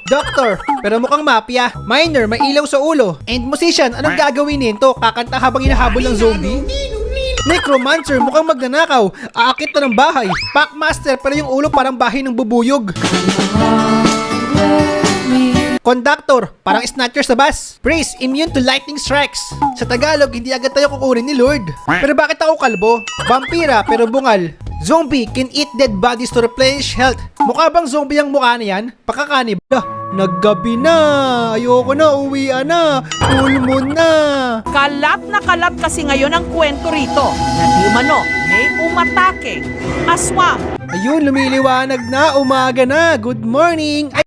Doctor, pero mukhang mafia. Miner, may ilaw sa ulo. And musician, anong gagawin nito? Kakanta habang hinahabol ng zombie? Necromancer, mukhang magnanakaw. Aakit na ng bahay. Packmaster, pero yung ulo parang bahay ng bubuyog. Conductor, parang snatcher sa bus. Priest, immune to lightning strikes. Sa Tagalog, hindi agad tayo kukunin ni Lord. Pero bakit ako kalbo? Vampira, pero bungal. Zombie can eat dead bodies to replenish health. Mukha bang zombie ang mukha na yan? Pakakanib. Naggabi na. Ayoko na, uwian na. Full moon na. Kalat kasi ngayon ang kwento rito na di umano may umatake. Aswang. Ayun, lumiliwanag na. Umaga na. Good morning. Ay,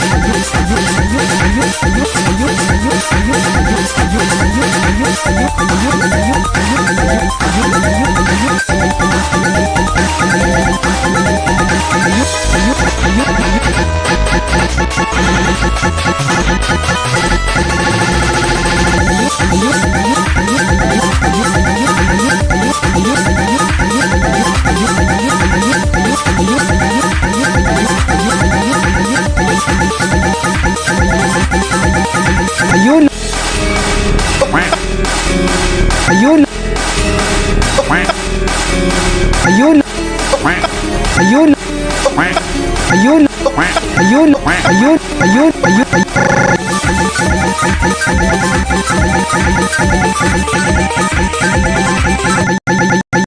ayun. Ayun. Ayun. Ayun. Ayun. Ayun. Ayun. Ayun. Ayun.